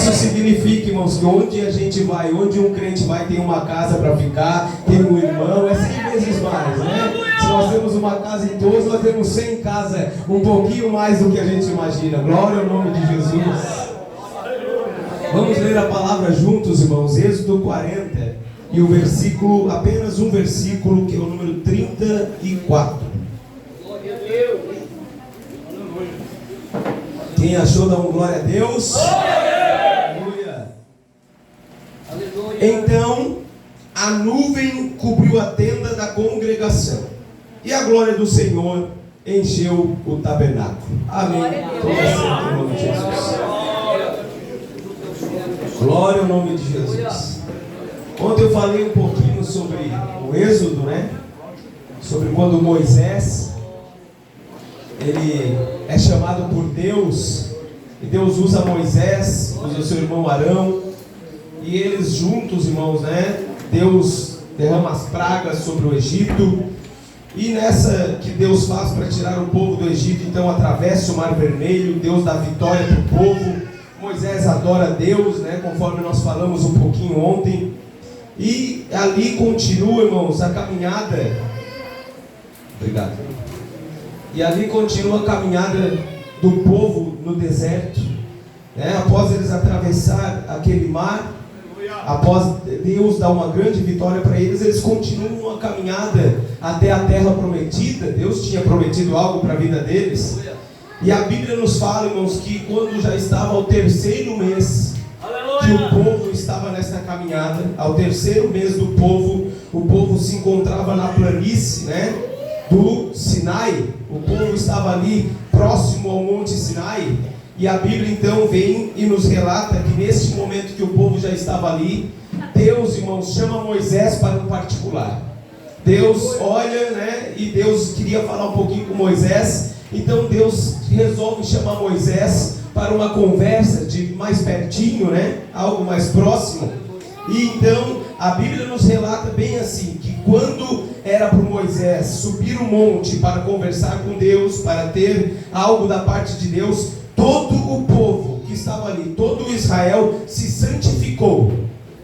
Isso significa, irmãos, que onde a gente vai, onde um crente vai, tem uma casa para ficar, tem um irmão, é 100 vezes mais, né? Se nós temos uma casa em todos, nós temos 100 em casa, um pouquinho mais do que a gente imagina. Glória ao nome de Jesus. Vamos ler a palavra juntos, irmãos. Êxodo 40 e o versículo, apenas um versículo, que é o número 34. Glória a Deus. Quem achou, dá um glória a Deus. Aleluia. Então a nuvem cobriu a tenda da congregação e a glória do Senhor encheu o tabernáculo. Amém. Em nome de Jesus. Glória ao nome de Jesus. Ontem eu falei um pouquinho sobre o Êxodo, né? Sobre quando Moisés, ele é chamado por Deus, e Deus usa Moisés, usa seu irmão Arão, e eles juntos, irmãos, né? Deus derrama as pragas sobre o Egito, e nessa que Deus faz para tirar o povo do Egito, então atravessa o Mar Vermelho, Deus dá vitória para o povo. Moisés adora a Deus, né? Conforme nós falamos um pouquinho ontem, e ali continua, irmãos, a caminhada. Obrigado. E ali continua a caminhada do povo no deserto, né? Após eles atravessar aquele mar, após Deus dar uma grande vitória para eles, eles continuam a caminhada até a terra prometida. Deus tinha prometido algo para a vida deles. E a Bíblia nos fala, irmãos, que quando já estava ao terceiro mês que o povo estava nessa caminhada, ao terceiro mês do povo, o povo se encontrava na planície, né, do Sinai. O povo estava ali próximo ao Monte Sinai. E a Bíblia então vem e nos relata que nesse momento que o povo já estava ali, Deus, irmãos, chama Moisés para um particular. Deus olha, né, e Deus queria falar um pouquinho com Moisés. Então Deus resolve chamar Moisés para uma conversa de mais pertinho, né? Algo mais próximo. E então a Bíblia nos relata bem assim, que quando era para Moisés subir o monte para conversar com Deus, para ter algo da parte de Deus, todo o povo que estava ali, todo Israel se santificou.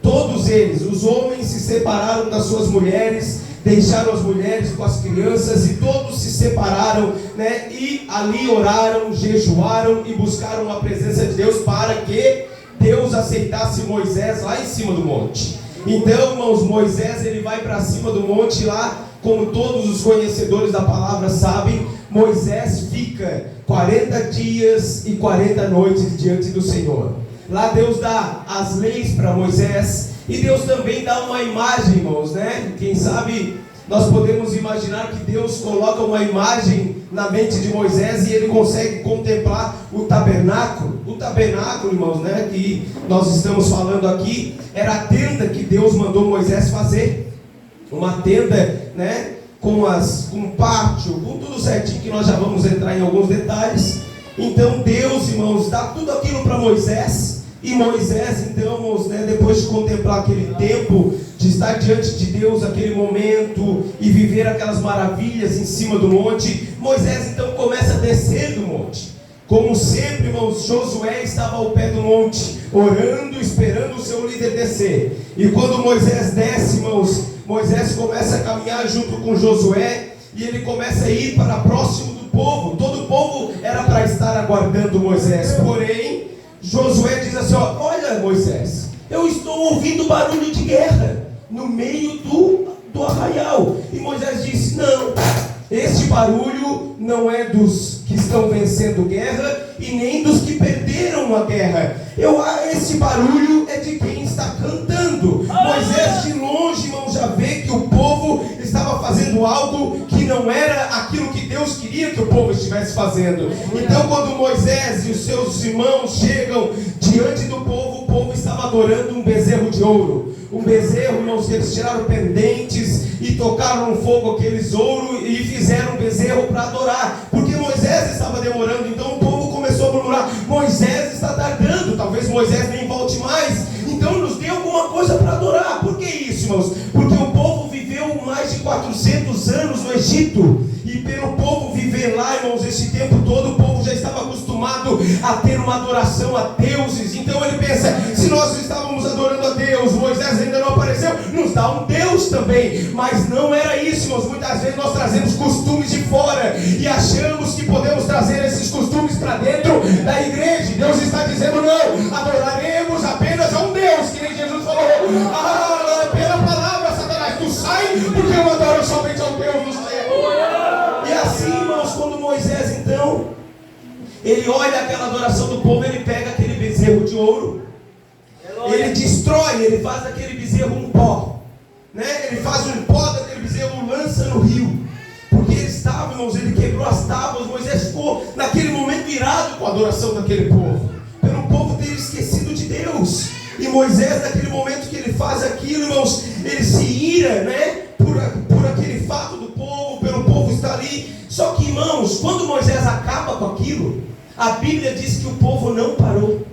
Todos eles, os homens se separaram das suas mulheres, deixaram as mulheres com as crianças e todos se separaram, né? E ali oraram, jejuaram e buscaram a presença de Deus para que Deus aceitasse Moisés lá em cima do monte. Então, irmãos, Moisés ele vai para cima do monte lá, como todos os conhecedores da palavra sabem, Moisés fica 40 dias e 40 noites diante do Senhor. Lá Deus dá as leis para Moisés e Deus também dá uma imagem, irmãos, né? Quem sabe nós podemos imaginar que Deus coloca uma imagem na mente de Moisés e ele consegue contemplar o tabernáculo. O tabernáculo, irmãos, né, que nós estamos falando aqui, era a tenda que Deus mandou Moisés fazer. Uma tenda, né, com pátio, com tudo certinho, que nós já vamos entrar em alguns detalhes. Então Deus, irmãos, dá tudo aquilo para Moisés. E Moisés, então, irmãos, né, depois de contemplar aquele tempo, de estar diante de Deus, aquele momento, e viver aquelas maravilhas em cima do monte, Moisés então começa a descer do monte. Como sempre, irmãos, Josué estava ao pé do monte, orando, esperando o seu líder descer. E quando Moisés desce, irmãos, Moisés começa a caminhar junto com Josué, e ele começa a ir para próximo do povo. Todo o povo era para estar aguardando Moisés, porém Josué diz assim, olha Moisés, eu estou ouvindo barulho de guerra no meio do arraial. E Moisés disse, não, este barulho não é dos que estão vencendo guerra e nem dos que perderam a guerra. Esse barulho é de quem está cantando. Moisés de longe, irmão, já vê que o povo estava fazendo algo que não era aquilo que Deus queria que o povo estivesse fazendo. Então quando Moisés e os seus irmãos chegam diante do povo, o povo estava adorando um bezerro de ouro. Um bezerro, irmãos, que eles tiraram pendentes e tocaram no fogo aqueles ouro e fizeram um bezerro para adorar, porque Moisés estava demorando. Então o povo começou a murmurar, Moisés está tardando, talvez Moisés nem volte mais, então nos dê alguma coisa para adorar. Por que isso, irmãos? Porque o povo viveu mais de 400 anos no Egito, e pelo povo viver lá, irmãos, esse tempo todo, o povo já estava acostumado a ter uma adoração a deuses. Então ele pensa, Se nós estávamos adorando a Deus, Moisés ainda não apareceu, nos dá um Deus também. Mas não era isso, irmãos. Muitas vezes nós trazemos costumes de fora e achamos que podemos trazer esses costumes para dentro da igreja. Deus está dizendo: não, adoraremos apenas a um Deus, que nem Jesus falou: pela palavra, Satanás, tu sai, porque eu adoro somente ao Deus do céu. E assim, irmãos, quando Moisés então, ele olha aquela adoração do povo, ele pega aquele bezerro de ouro, ele destrói, ele faz daquele bezerro um pó, né? Ele faz um pó daquele bezerro, lança no rio, porque ele estava, irmãos, ele quebrou as tábuas. Moisés ficou naquele momento irado com a adoração daquele povo, pelo povo ter esquecido de Deus. E Moisés, naquele momento que ele faz aquilo, irmãos, ele se ira, né, por aquele fato do povo, pelo povo estar ali. Só que, irmãos, quando Moisés acaba com aquilo, a Bíblia diz que o povo não parou.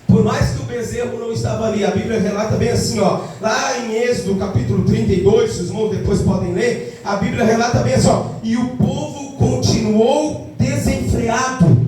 Por mais que o bezerro não estava ali, a Bíblia relata bem assim, ó, lá em Êxodo capítulo 32, se os irmãos depois podem ler, a Bíblia relata bem assim, ó, e o povo continuou desenfreado.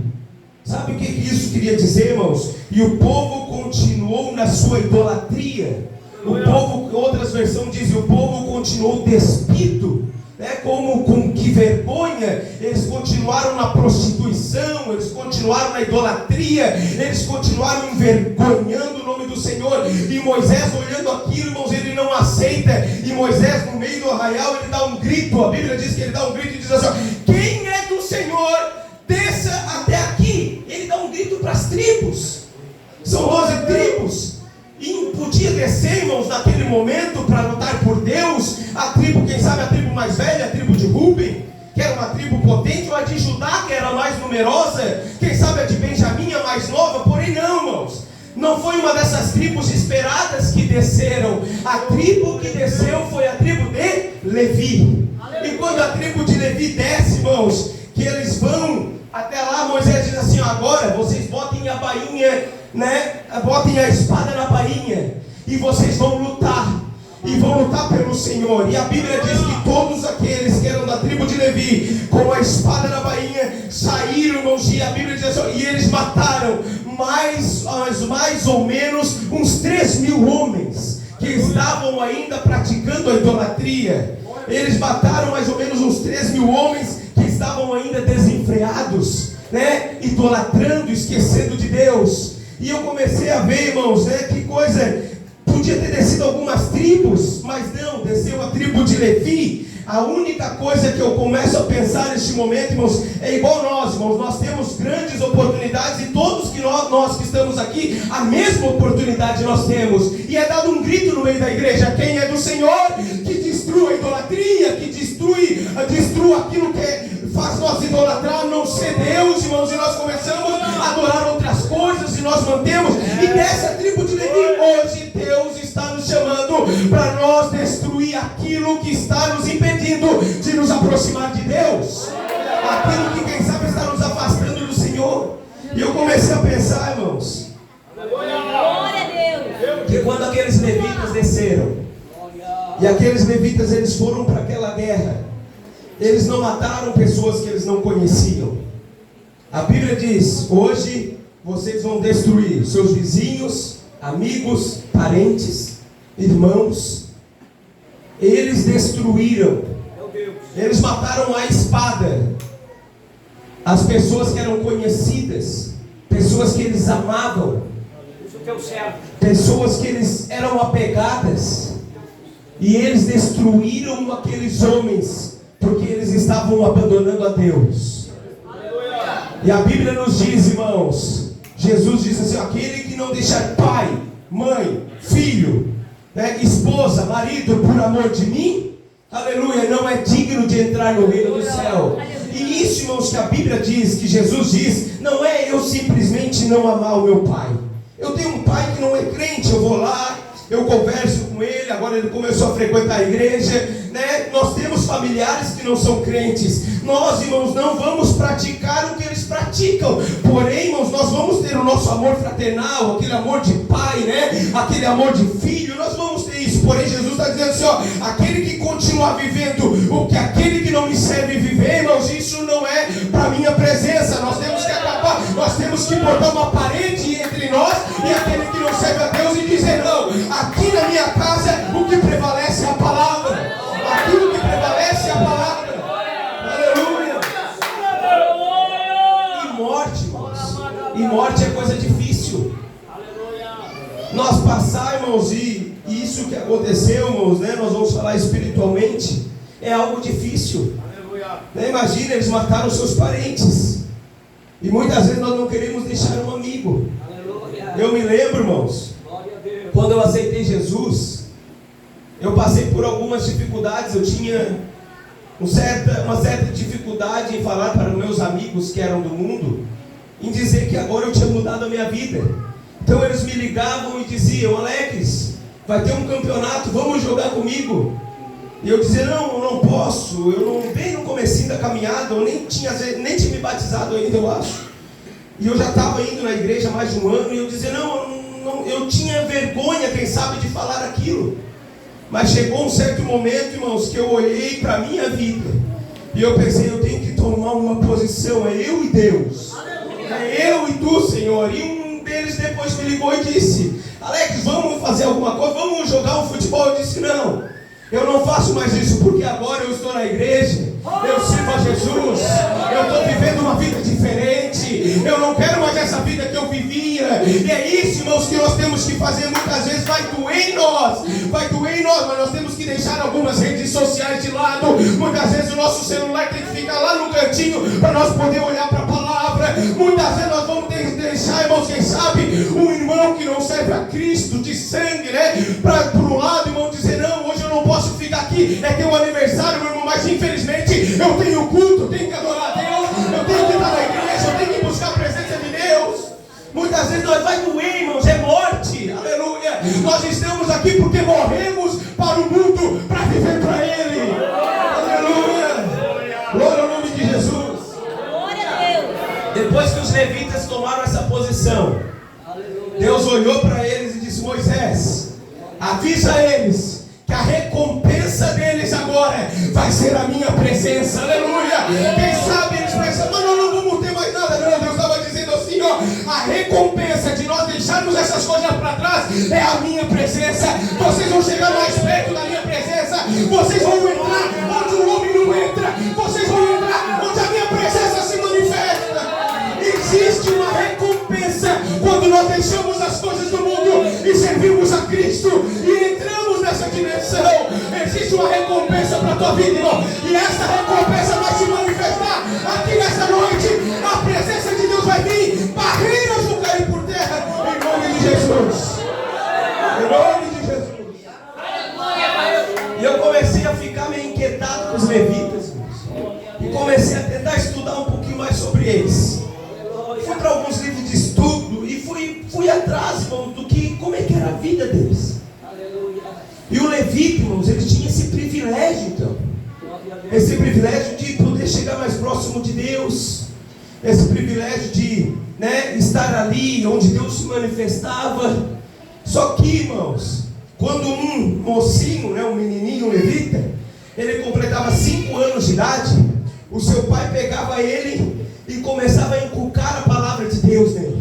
Sabe o que isso queria dizer, irmãos? E o povo continuou na sua idolatria. O povo, outras versões dizem, o povo continuou despido, né? Como com que vergonha, eles continuaram na prostituição, eles continuaram na idolatria, eles continuaram envergonhando o nome do Senhor. E Moisés, olhando aquilo, irmãos, ele não aceita. E Moisés, no meio do arraial, ele dá um grito. A Bíblia diz que ele dá um grito e diz assim: quem é do Senhor, desça até aqui. Ele dá um grito para as tribos, são 11 tribos. E podia descer, irmãos, naquele momento para lutar por Deus, a tribo, quem sabe a tribo mais velha, a tribo de Ruben, que era uma tribo potente, ou a de Judá, que era a mais numerosa, quem sabe a de Benjamim, a mais nova. Porém não, irmãos, não foi uma dessas tribos esperadas que desceram. A tribo que desceu foi a tribo de Levi. E quando a tribo de Levi desce, irmãos, que eles vão até lá, Moisés diz assim: agora vocês botem a bainha, né? Botem a espada na bainha e vocês vão lutar. E vão lutar pelo Senhor. E a Bíblia diz que todos aqueles que eram da tribo de Levi, com a espada na bainha, saíram, irmãos. E a Bíblia diz assim: e eles mataram mais ou menos uns 3.000 homens que estavam ainda praticando a idolatria. Eles mataram mais ou menos uns 3.000 homens que estavam ainda desenfreados, né? Idolatrando, esquecendo de Deus. E eu comecei a ver, irmãos, né? Que coisa. Podia ter descido algumas tribos, mas não, desceu a tribo de Levi. A única coisa que eu começo a pensar neste momento, irmãos, é igual nós, irmãos. Nós temos grandes oportunidades, e todos que nós que estamos aqui, a mesma oportunidade nós temos. E é dado um grito no meio da igreja: quem é do Senhor, que destrua a idolatria, que destrua aquilo que faz nós idolatrar, não ser Deus, irmãos. E nós começamos a adorar outras coisas, e nós mantemos. E nessa tribo de Levi, hoje Deus está nos chamando para nós destruir aquilo que está nos impedindo de nos aproximar de Deus, aquilo que quem sabe está nos afastando do Senhor. E eu comecei a pensar, irmãos, que quando aqueles levitas desceram, e aqueles levitas eles foram para aquela guerra, eles não mataram pessoas que eles não conheciam. A Bíblia diz: hoje vocês vão destruir seus vizinhos, amigos, parentes, irmãos. Eles destruíram, eles mataram a espada as pessoas que eram conhecidas, pessoas que eles amavam, pessoas que eles eram apegadas. E eles destruíram aqueles homens porque eles estavam abandonando a Deus. E a Bíblia nos diz, irmãos, Jesus disse assim: aquele que não deixar pai, mãe, filho, né, esposa, marido, por amor de mim, aleluia, não é digno de entrar no reino do céu. E isso, irmãos, que a Bíblia diz, que Jesus diz, não é eu simplesmente não amar o meu pai. Eu tenho um pai que não é crente, eu vou lá, eu converso com ele, agora ele começou a frequentar a igreja, né? Nós temos familiares que não são crentes. Nós, irmãos, não vamos praticar o que eles praticam. Porém, irmãos, nós vamos ter o nosso amor fraternal, aquele amor de pai, né? Aquele amor de filho, nós vamos ter isso. Porém, Jesus está dizendo assim, ó, aquele que continuar vivendo o que aquele que não me serve viver, irmãos, isso não é para minha presença. Nós temos que acabar, nós temos que botar uma parede entre nós e aquele que não serve nós passar, irmãos, e isso que aconteceu, irmãos, né? Nós vamos falar espiritualmente, é algo difícil. Né? Imagina, eles mataram seus parentes. E muitas vezes nós não queremos deixar um amigo. Eu me lembro, irmãos, quando eu aceitei Jesus, eu passei por algumas dificuldades. Eu tinha uma certa dificuldade em falar para meus amigos que eram do mundo, em dizer que agora eu tinha mudado a minha vida. Então eles me ligavam e diziam: Alex, vai ter um campeonato, vamos jogar comigo. E eu dizia: não, eu não posso. Eu não, bem no comecinho da caminhada, eu nem tinha me batizado ainda, eu acho. E eu já estava indo na igreja há mais de um ano, e eu dizia: não, eu tinha vergonha, quem sabe, de falar aquilo. Mas chegou um certo momento, irmãos, que eu olhei para a minha vida e eu pensei: eu tenho que tomar uma posição, é eu e Deus, é eu e tu, Senhor. E um deles depois me ligou e disse: Alex, vamos fazer alguma coisa, vamos jogar um futebol. Eu disse: não, eu não faço mais isso, porque agora eu estou na igreja, eu sirvo a Jesus, eu estou vivendo uma vida diferente, eu não quero mais essa vida que eu vivia. E é isso, irmãos, que nós temos que fazer. Muitas vezes vai doer em nós, mas nós temos que deixar algumas redes sociais de lado. Muitas vezes o nosso celular tem que ficar lá no cantinho para nós poder olhar para a palavra. Muitas vezes nós vamos ter que deixar, irmãos, quem sabe, um irmão que não serve a Cristo de sangue, né, para um lado, irmão, dizer: não, hoje eu não posso ficar aqui, é teu aniversário, meu irmão, mas infelizmente eu tenho culto, eu tenho que adorar a Deus, eu tenho que estar na igreja, eu tenho que buscar a presença de Deus. Muitas vezes nós vai doer, irmãos, é morte, aleluia. Nós estamos aqui porque morremos para o mundo, para viver para Ele, aleluia. Glória ao nome de Jesus. Glória a Deus. Depois que os levitas tomaram essa posição, Deus olhou para eles e disse: Moisés, avisa eles que a recompensa deles agora vai ser a minha presença, aleluia. Quem sabe eles pensam: mas nós não vamos ter mais nada. Não, Deus estava dizendo assim, ó: a recompensa de nós deixarmos essas coisas para trás é a minha presença. Vocês vão chegar mais perto da minha presença, vocês vão entrar onde o homem não entra, vocês vão entrar onde a minha presença se manifesta. Existe uma recompensa quando nós deixamos as coisas do mundo e servimos a Cristo e entramos nessa dimensão. Existe uma recompensa para a tua vida, irmão, e essa recompensa vai se manifestar aqui nessa noite. A presença de Deus vai vir, barreiras vão cair por terra, em nome de Jesus, em nome de Jesus. E eu comecei a ficar meio inquietado com os levitas, e comecei a tentar estudar um pouquinho mais sobre eles. Fui para alguns livros de estudo e fui atrás, irmão, como é que era a vida deles. E o levita, irmãos, ele tinha esse privilégio, então. Esse privilégio de poder chegar mais próximo de Deus. Esse privilégio de, né, estar ali onde Deus se manifestava. Só que, irmãos, quando um mocinho, né, um menininho levita, ele completava 5 anos de idade, o seu pai pegava ele e começava a inculcar a palavra de Deus nele.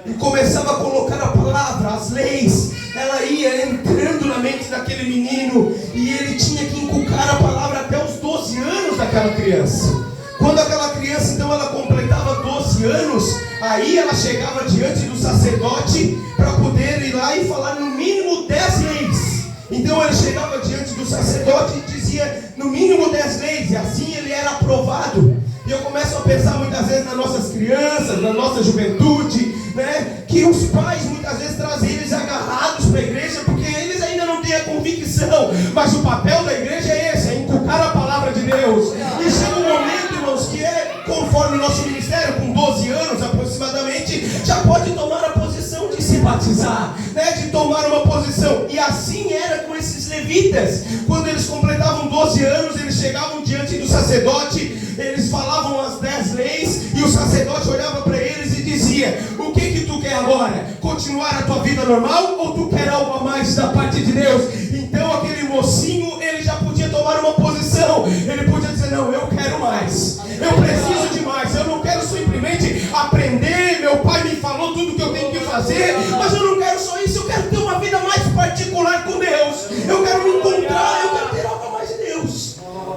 E começava a colocar a palavra, as leis. Ela ia entrando na mente daquele menino, e ele tinha que inculcar a palavra até os 12 anos daquela criança. Quando aquela criança, então, ela completava 12 anos, aí ela chegava diante do sacerdote para poder ir lá e falar no mínimo 10 leis. Então ele chegava diante do sacerdote e dizia no mínimo 10 leis, e assim ele era aprovado. E eu começo a pensar muitas vezes nas nossas crianças, na nossa juventude, né? Que os pais muitas vezes trazem eles agarrados para a igreja, porque eles ainda não têm a convicção. Mas o papel da igreja é esse, é inculcar a palavra de Deus. E chega um momento, irmãos, que é conforme o nosso ministério, com 12 anos aproximadamente, já pode tomar a posição de se batizar, né? De tomar uma posição. E assim era com esses levitas. Quando eles completavam 12 anos, eles chegavam diante do sacerdote, eles falavam as 10 leis, e o sacerdote olhava para eles e dizia: o que tu quer agora? Continuar a tua vida normal, ou tu quer algo a mais da parte de Deus? Então aquele mocinho, ele já podia tomar uma posição. Ele podia dizer: não, eu quero mais, eu preciso de mais, eu não quero simplesmente aprender, meu pai me falou tudo que eu tenho que fazer, mas eu não quero só isso, eu quero ter uma vida mais particular com Deus, eu quero me encontrar, eu quero ter algo a mais de Deus.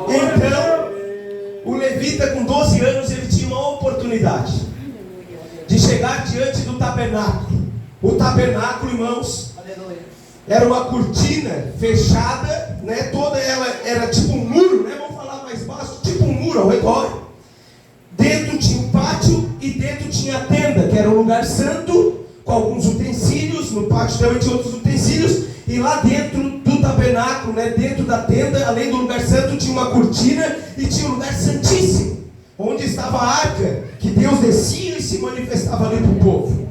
Então o levita, com 12 anos, ele tinha uma oportunidade de chegar diante do tabernáculo. O tabernáculo, irmãos, era uma cortina fechada, né? Toda ela era tipo um muro, né? Vamos falar mais baixo, tipo um muro ao redor. Dentro tinha um pátio e dentro tinha a tenda, que era um lugar santo, com alguns utensílios. No pátio também tinha outros utensílios. E lá dentro do tabernáculo, né? Dentro da tenda, além do lugar santo, tinha uma cortina e tinha um lugar santíssimo, onde estava a arca, que Deus descia e se manifestava ali para o povo.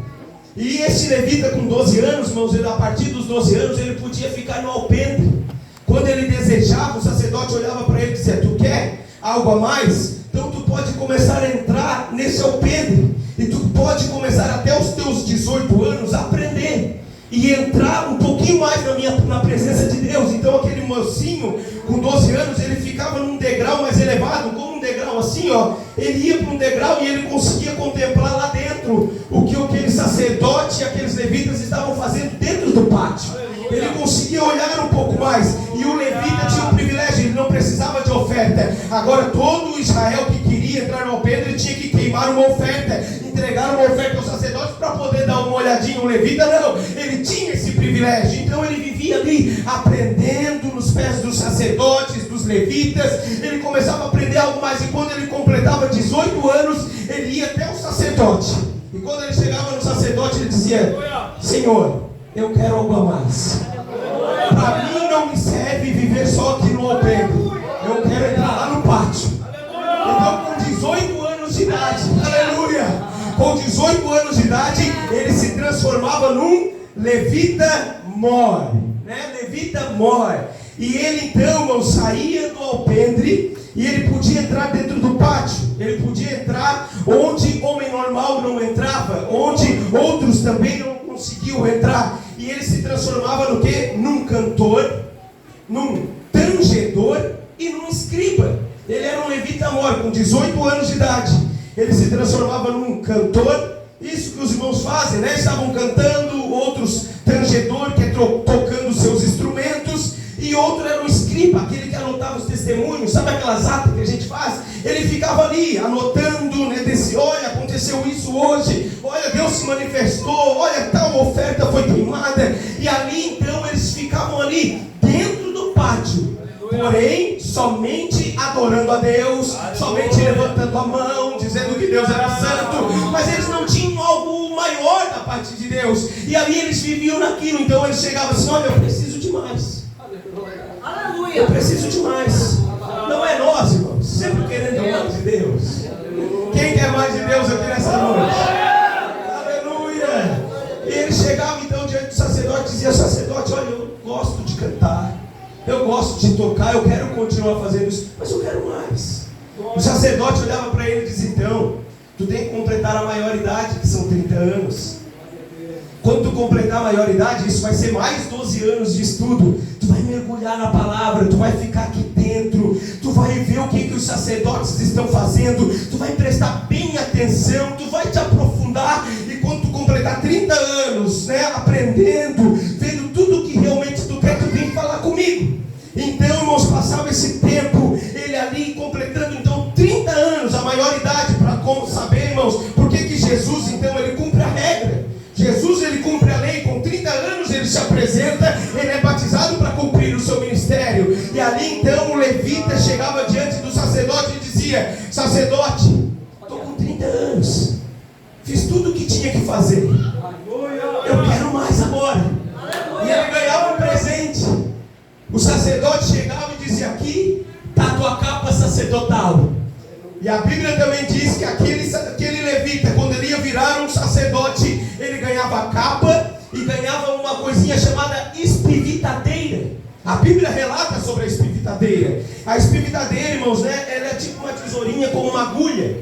E esse levita com 12 anos, irmãos, a partir dos 12 anos, ele podia ficar no alpendre. Quando ele desejava, o sacerdote olhava para ele e dizia: tu quer algo a mais? Então tu pode começar a entrar nesse alpendre. E tu pode começar até os teus 18 anos a aprender. E entrar um pouquinho mais na presença de Deus. Então aquele mocinho com 12 anos, ele ficava num degrau mais elevado, como um degrau assim, ó. Ele ia para um degrau e ele conseguia contemplar lá dentro o que aquele sacerdote e aqueles levitas estavam fazendo dentro do pátio. Ele conseguia olhar um pouco mais. E o levita tinha um privilégio, ele não precisava de oferta. Agora todo Israel que queria entrar no alpendre, ele tinha que queimar uma oferta, entregar uma oferta aos sacerdotes para poder dar uma olhadinha. O levita não, ele tinha esse privilégio. Então ele vivia ali aprendendo nos pés dos sacerdotes, dos levitas. Ele começava a aprender algo mais. E quando ele completava 18 anos, ele ia até o sacerdote. E quando ele chegava no sacerdote, ele dizia: Senhor, eu quero algo a mais. Para mim não me serve viver só aqui no alpendre. Eu quero entrar lá no pátio. Então com 18 anos de idade, aleluia, com 18 anos de idade, ele se transformava num levita mor, né? Levita mor. E ele então, irmão, saía do alpendre e ele podia entrar dentro do pátio. Ele podia entrar onde homem normal não entrava, onde outros também não conseguiam entrar. E ele se transformava no quê? Num cantor, num tangedor e num escriba. Ele era um levita mor, com 18 anos de idade. Ele se transformava num cantor. Isso que os irmãos fazem, né? Estavam cantando, outros tangedor, que é tocando seus instrumentos. E outro era um escriba, aquele que anotava os testemunhos. Sabe aquelas atas que a gente faz? Ele ficava ali anotando, né? Olha, aconteceu isso hoje. Olha, Deus se manifestou. Olha, tal oferta foi queimada. E ali então eles ficavam ali dentro do pátio. Porém, somente adorando a Deus, somente levantando a mão, dizendo que Deus era santo. Mas eles não tinham algo maior da parte de Deus. E ali eles viviam naquilo. Então eles chegavam assim: olha, eu preciso de mais. Aleluia. Eu preciso de mais. Não é nós, irmãos, sempre querendo mais de Deus. Quem quer mais de Deus aqui nessa noite? Aleluia. E ele chegava então diante do sacerdote e dizia: sacerdote, olha, eu gosto de cantar, eu gosto de tocar, eu quero continuar fazendo isso, mas eu quero mais. O sacerdote olhava para ele e dizia: então, tu tem que completar a maioridade, que são 30 anos. Quando tu completar a maioridade, isso vai ser mais 12 anos de estudo. Tu vai mergulhar na palavra, tu vai ficar aqui dentro, tu vai ver o que os sacerdotes estão fazendo, tu vai prestar bem atenção, tu vai te aprofundar. E quando tu completar 30 anos, né, aprendendo, vendo tudo que realmente tu quer, tu vem falar comigo. Então, irmãos, passava esse tempo, ele ali completando então 30 anos, a maioridade, para saber, irmãos, por que Jesus então ele cumpre a regra. Jesus ele cumpre a lei, com 30 anos ele se apresenta, ele é batizado para cumprir o seu ministério. E ali então o levita chegava diante do sacerdote e dizia: sacerdote, estou com 30 anos, fiz tudo o que tinha que fazer, eu quero mais agora. E ele ganhava um presente. O sacerdote chegava e dizia: aqui está a tua capa sacerdotal. E a Bíblia também diz que aquele levita, quando ele ia virar um sacerdote, ele ganhava a capa e ganhava uma coisinha chamada espivitadeira. A Bíblia relata sobre a espivitadeira. A espivitadeira, irmãos, né, ela é tipo uma tesourinha com uma agulha.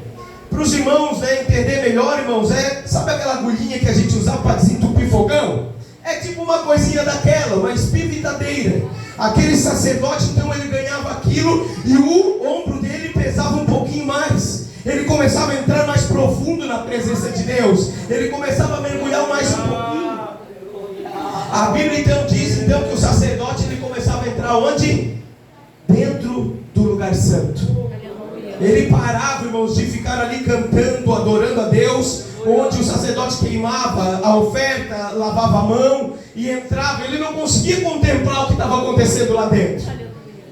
Para os irmãos, né, entender melhor, irmãos, sabe aquela agulhinha que a gente usava para desentupir fogão? É tipo uma coisinha daquela, uma espivitadeira. Aquele sacerdote, então, ele ganhava aquilo e o ombro dele pesava um pouquinho mais. Ele começava a entrar mais profundo na presença de Deus. Ele começava a mergulhar mais um pouquinho. A Bíblia então diz então, que o sacerdote ele começava a entrar onde? Dentro do lugar santo. Ele parava, irmãos, de ficar ali cantando, adorando a Deus, onde o sacerdote queimava a oferta, lavava a mão e entrava. Ele não conseguia contemplar o que estava acontecendo lá dentro.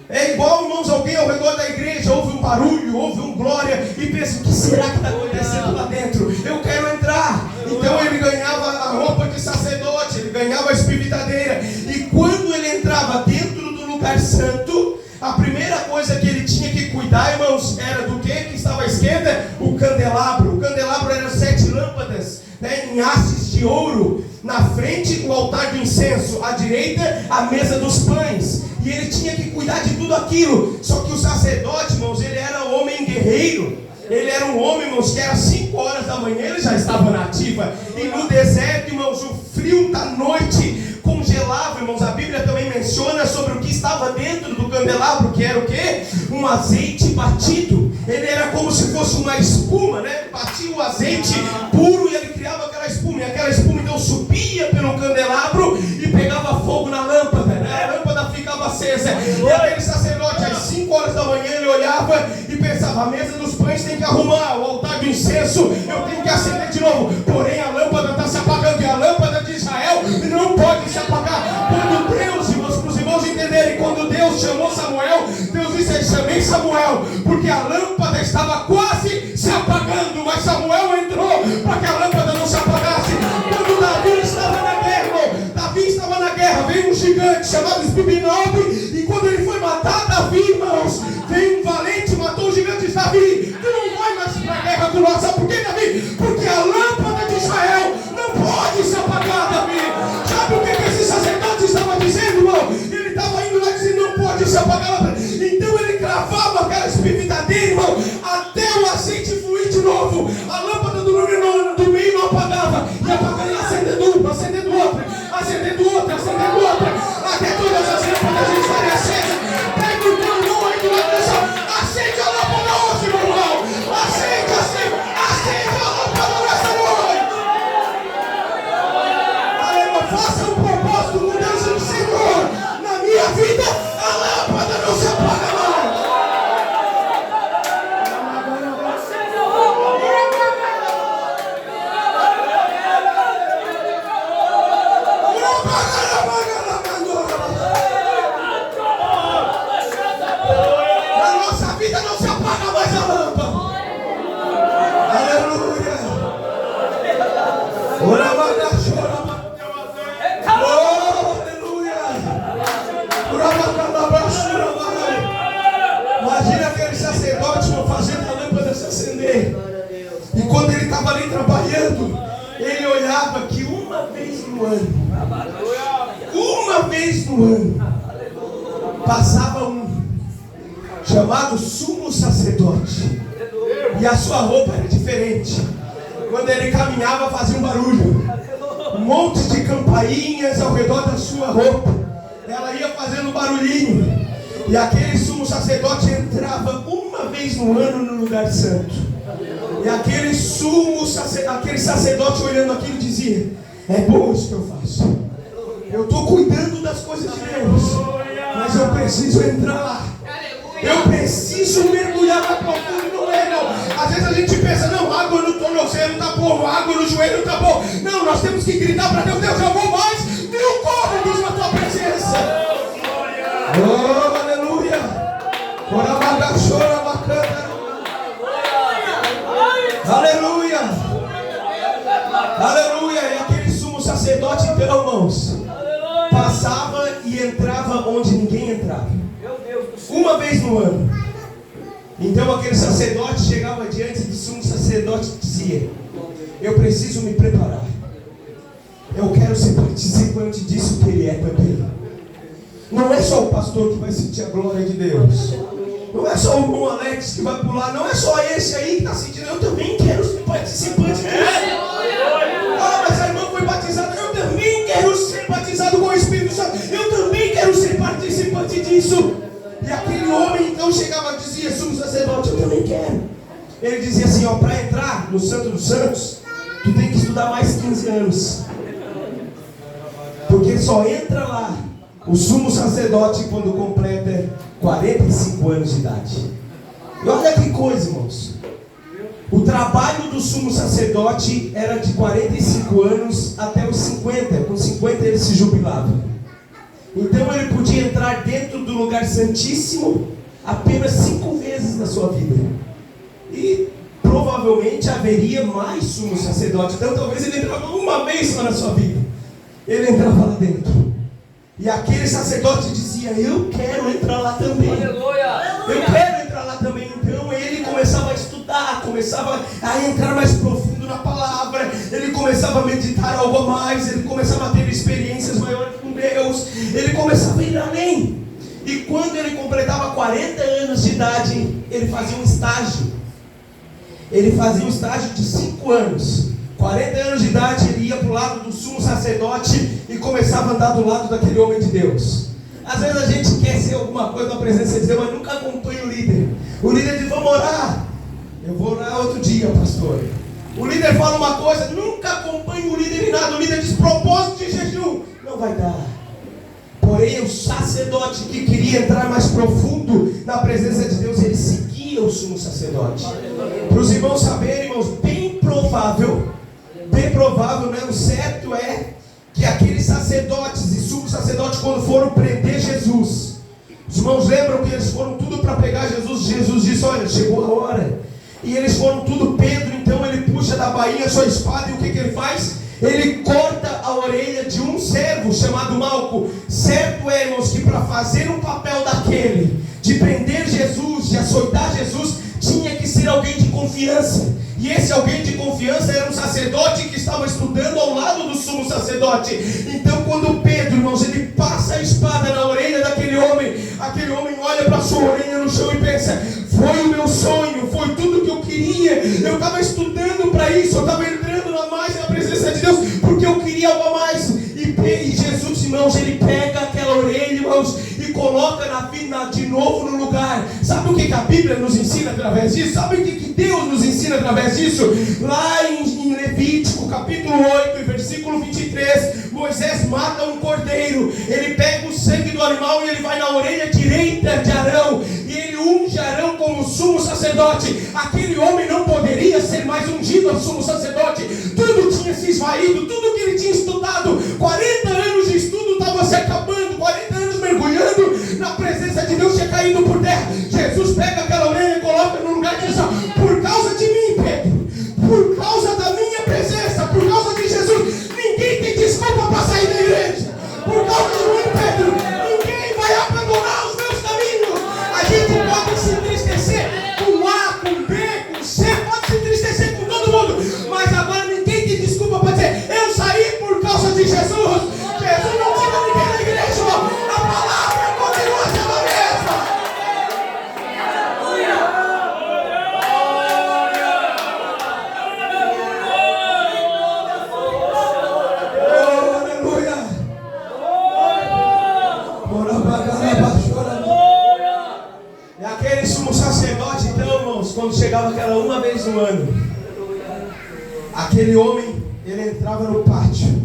É igual, irmãos, alguém ao redor da igreja ouve um barulho, ouve um glória e pensa: o que será que está acontecendo lá dentro? Eu quero entrar. Então ele ganhava a roupa de sacerdote, ele ganhava a espivitadeira. E quando ele entrava dentro do lugar santo, a primeira coisa que ele tinha que cuidar, irmãos, era do que estava à esquerda? O candelabro. O candelabro eram 7 lâmpadas, né, em hastes de ouro. Na frente, o altar do incenso. À direita, a mesa dos pães. E ele tinha que cuidar de tudo aquilo. Só que o sacerdote, irmãos, ele era um homem guerreiro. Ele era um homem, irmãos, que era 5 horas da manhã, ele já estava na ativa. E no deserto, irmãos, o frio da noite congelava, irmãos. A Bíblia também menciona sobre o que estava dentro do candelabro, que era o quê? Um azeite batido. Ele era como se fosse uma espuma, né? Batia o azeite puro e ele criava aquela espuma. E aquela espuma então subia pelo candelabro e pegava fogo na lâmpada, né? A lâmpada ficava acesa. E aquele sacerdote, às 5 horas da manhã, ele olhava e pensava: a mesa dos pães tem que arrumar, o altar do incenso eu tenho que acender de novo. Porém a lâmpada está se apagando, e a lâmpada de Israel não pode se apagar. Quando Deus, irmãos, para os irmãos entenderem, quando Deus chamou Samuel, Deus disse: chamei Samuel porque a lâmpada estava quase se apagando, mas Samuel entrou para que a lâmpada não se apagasse. Quando Davi estava na guerra, irmão, Davi estava na guerra, veio um gigante chamado Esbibinob, e quando ele foi matar Davi, irmãos, veio um valente, matou o gigante Davi. Tu não vai mais para a guerra com nós. Sabe por quê, Davi? Porque a lâmpada de Israel não pode se apagar, Davi. Sabe o que esse sacerdote estava dizendo, irmão? Ele estava indo lá dizendo: não pode se apagar a lâmpada. Então ele cravava aquela espivitadeira, irmão, até o azeite fluir de novo. A lâmpada do meio não apagava, e apagando e acendendo uma, acendendo outra, acendendo outra, acendendo outra, até todas as lâmpadas estarem acesas. Pega o teu irmão aí do lado dessa, acende a lâmpada hoje, meu irmão. Acende, acende, acende a lâmpada nessa noite. Aleluia, faça um propósito com Deus e o Senhor. Na minha vida, a lâmpada não se apaga mais. Imagina aquele sacerdote fazendo a lâmpada se acender. E quando ele estava ali trabalhando, ele olhava que uma vez no ano, passava um chamado sumo sacerdote. E a sua roupa era diferente. Quando ele caminhava, fazia um barulho. Um monte de campainhas ao redor da sua roupa. Ela ia fazendo barulhinho. E aquele sumo sacerdote entrava uma vez no ano no lugar santo. E aquele sacerdote olhando aquilo dizia: é bom isso que eu faço. Eu estou cuidando das coisas de Deus, mas eu preciso entrar lá. Eu preciso mergulhar na profunda. Não é, não. Às vezes a gente pensa: não, água no tornozelo está bom, água no joelho está bom. Não, nós temos que gritar para Deus: Deus, eu vou mais 1000 côvados na tua presença. Oh, aleluia. Aleluia. Aleluia. E aquele sumo sacerdote, então, irmãos, passava e entrava onde ninguém entrava. Uma vez no ano. Então aquele sacerdote chegava diante do sumo sacerdote e dizia: eu preciso me preparar. Eu quero ser participante disso que ele é também. Não é só o pastor que vai sentir a glória de Deus. Não é só o irmão Alex que vai pular. Não é só esse aí que está sentindo. Eu também quero ser participante disso. Ah, mas a irmã foi batizada. Eu também quero ser batizado com o Espírito Santo. Eu também quero ser participante disso. E aquele homem então chegava e dizia: sumo sacerdote, eu também quero. Ele dizia assim: ó, para entrar no Santo dos Santos, tu tem que estudar mais 15 anos. Porque só entra lá o sumo sacerdote quando completa 45 anos de idade. E olha que coisa, irmãos. O trabalho do sumo sacerdote era de 45 anos até os 50. Com 50 ele se jubilava. Então ele podia entrar dentro do lugar santíssimo apenas 5 vezes na sua vida. E provavelmente haveria mais sumo sacerdote. Então talvez ele entrava uma vez só na sua vida. Ele entrava lá dentro. E aquele sacerdote dizia: eu quero entrar lá também. Aleluia. Eu quero entrar lá também. Então ele começava a estudar, começava a entrar mais profundo na palavra. Ele começava a meditar algo a mais. Ele começava a ter experiências maiores com Deus. Ele começava a ir além. E quando ele completava 40 anos de idade, ele fazia um estágio. Ele fazia um estágio de 5 anos. 40 anos de idade, ele ia para o lado do sumo sacerdote e começava a andar do lado daquele homem de Deus. Às vezes a gente quer ser alguma coisa na presença de Deus, mas nunca acompanha o líder. O líder diz: vamos orar. Eu vou orar outro dia, pastor. O líder fala uma coisa, nunca acompanha o líder em nada. O líder diz: propósito de jejum. Não vai dar. Porém, o sacerdote que queria entrar mais profundo na presença de Deus, ele seguia o sumo sacerdote. Para os irmãos saberem, irmãos, bem provável, né? O certo é que aqueles sacerdotes e sumos sacerdotes, quando foram prender Jesus, os irmãos lembram que eles foram tudo para pegar Jesus. Jesus disse: olha, chegou a hora. E eles foram tudo. Pedro, então, ele puxa da bainha a sua espada, e o que ele faz? Ele corta a orelha de um servo chamado Malco. Certo é, irmãos, que para fazer um papel daquele, de prender Jesus, de açoitar Jesus, tinha que ser alguém de confiança. E esse alguém de confiança era um sacerdote que estava estudando ao lado do sumo sacerdote. Então quando Pedro, irmãos, ele passa a espada na orelha daquele homem, aquele homem olha para a sua orelha no chão e pensa: foi o meu sonho, foi tudo que eu queria. Eu estava estudando para isso, eu estava entrando mais na presença de Deus, porque eu queria algo a mais. E Jesus, irmãos, ele pega aquela orelha, irmãos, e coloca de novo no lugar. Sabe o que a Bíblia nos ensina através disso? Sabe o que Deus nos ensina através disso? Lá em Levítico, capítulo 8, versículo 23, Moisés mata um cordeiro. Ele pega o sangue do animal e ele vai na orelha direita de Arão, e ele unge Arão como sumo sacerdote. Aquele homem não poderia ser mais ungido ao sumo sacerdote. Tudo tinha se esvaído, tudo que ele tinha estudado, 40 anos de estudo estava se acabando, 40 anos mergulhando na presença de Deus tinha caído por terra. Jesus pega aquela orelha e coloca no lugar e diz: por causa de mim, Pedro, por causa da minha presença, por causa de Jesus, ninguém tem desculpa para sair da igreja. Por causa de mim, Pedro, ninguém vai abandonar os meus caminhos. A gente pode se entristecer com A, com B, com C, pode se entristecer com todo mundo, mas agora ninguém tem desculpa para dizer: eu saí por causa de Jesus. Jesus não tira ninguém da igreja, irmão. A palavra continua sendo a mesma. E aquele sumo sacerdote, então, irmãos, quando chegava aquela uma vez no ano, aquele homem, ele entrava no pátio,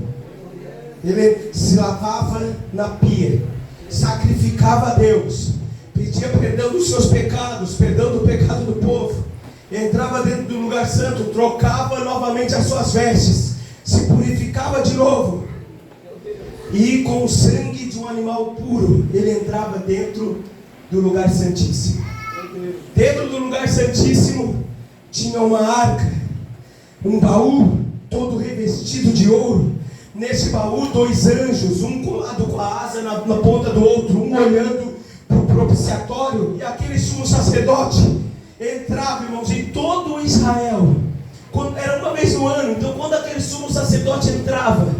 ele se lavava na pia, sacrificava a Deus, pedia perdão dos seus pecados, perdão do pecado do povo, entrava dentro do lugar santo, trocava novamente as suas vestes, se purificava de novo, e com o sangue de um animal puro, ele entrava dentro do lugar santíssimo. Dentro do lugar santíssimo tinha uma arca, um baú todo revestido de ouro. Nesse baú 2 anjos, um colado com a asa na ponta do outro, um olhando para o propiciatório. E aquele sumo sacerdote entrava, irmãos, em todo Israel. Era uma vez no ano. Então quando aquele sumo sacerdote entrava,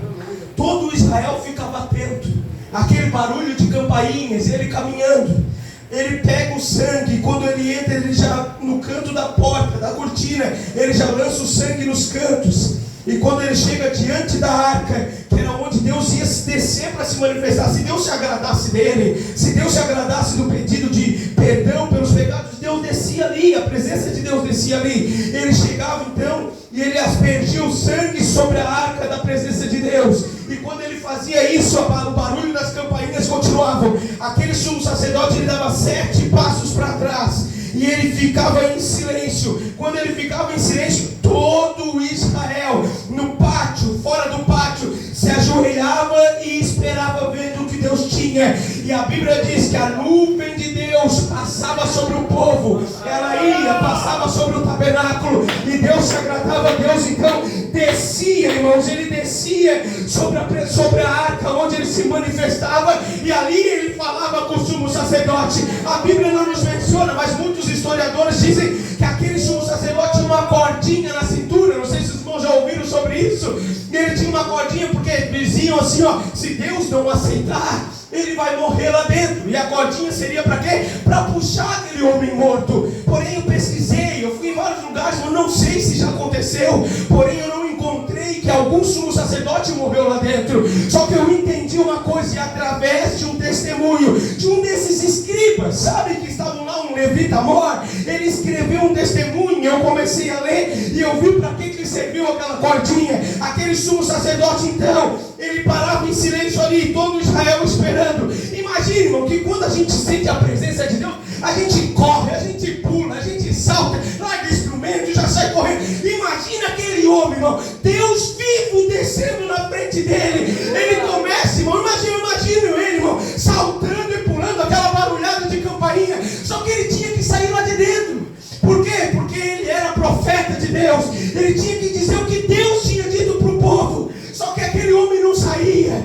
todo Israel ficava atento. Aquele barulho de campainhas, ele caminhando, ele pega o sangue, e quando ele entra, ele já no canto da porta, da cortina, ele já lança o sangue nos cantos. E quando ele chega diante da arca, que era onde Deus ia descer para se manifestar, se Deus se agradasse dele, se Deus se agradasse do pedido de perdão pelos pecados, Deus descia ali, a presença de Deus descia ali. Ele chegava então e ele aspergia o sangue sobre a arca da presença de Deus. E quando ele fazia isso, o barulho das campainhas continuava. Aquele sumo sacerdote, ele dava 7 passos para trás. e ele ficava em silêncio. Quando ele ficava em silêncio, todo Israel, no pátio, fora do pátio, se ajoelhava e esperava ver o que Deus tinha. E a Bíblia diz que a nuvem de Deus passava sobre o povo, ela ia, passava sobre o tabernáculo, e Deus se agradava a Deus. Então descia, irmãos, ele descia sobre a arca onde ele se manifestava, e ali ele falava com o sumo sacerdote. A Bíblia não nos menciona, mas muitos historiadores dizem que aquele sumo sacerdote tinha uma cordinha na cintura. Não sei se os irmãos já ouviram sobre isso. E ele tinha uma cordinha porque diziam assim, ó, se Deus não aceitar, ele vai morrer lá dentro. E a cordinha seria para quê? Para puxar aquele homem morto. Porém eu pesquisei, eu fui em vários lugares, eu não sei se já aconteceu, porém eu não encontrei que algum sumo sacerdote morreu lá dentro. Só que eu entendi uma coisa, e através de um testemunho de um desses escribas, sabe, que estavam lá, um levita mor, ele escreveu um testemunho. Eu comecei a ler e eu vi para que serviu aquela cordinha. Aquele sumo sacerdote, então, ele parava em silêncio ali, todo Israel esperando. Imagina, irmão, que quando a gente sente a presença de Deus, a gente corre, a gente pula, a gente salta, larga instrumento e já sai correndo. Imagina aquele homem, irmão, Deus vivo descendo na frente dele. Ele começa, irmão, imagina ele, irmão, saltando e pulando, aquela barulhada de campainha. Só que ele tinha que sair lá de dentro. Por quê? Porque ele era profeta de Deus. Ele tinha que dizer o que Deus tinha dito para o povo. Só que aquele homem não saía.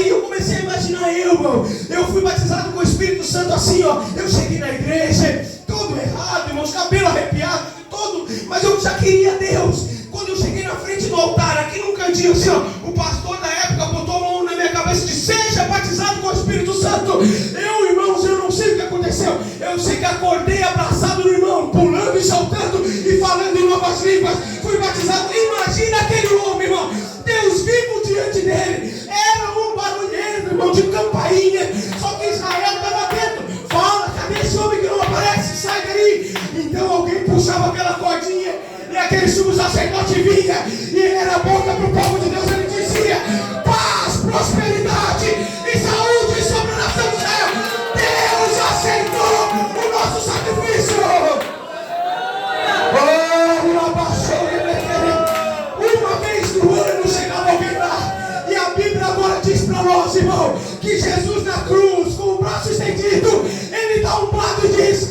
Eu comecei a imaginar irmão. Eu fui batizado com o Espírito Santo assim, ó. Eu cheguei na igreja, todo errado, irmãos, cabelo arrepiado, todo. Mas eu já queria Deus. Quando eu cheguei na frente do altar, aqui num cantinho assim, ó, o pastor da época botou a mão na minha cabeça e disse: seja batizado com o Espírito Santo. Irmãos, eu não sei o que aconteceu. Eu sei que acordei abraçado no irmão, pulando e saltando e falando em novas línguas. Fui batizado. Imagina aquele homem, irmão, Deus vivo diante dele. Era um barulheiro, irmão, de campainha. Só que Israel estava atento. Fala, cadê esse homem que não aparece? Sai daí. Então alguém puxava aquela cordinha e aquele sumo sacerdote vinha, e ele era a boca para o povo de Deus. Ele dizia: paz, prosperidade e saúde sobre a nação de Israel. Deus aceitou o nosso sacrifício. Uma vez no ano chegava alguém lá, e a Bíblia agora diz para nós, irmão, que Jesus na cruz, com o braço estendido, ele dá um lado e diz: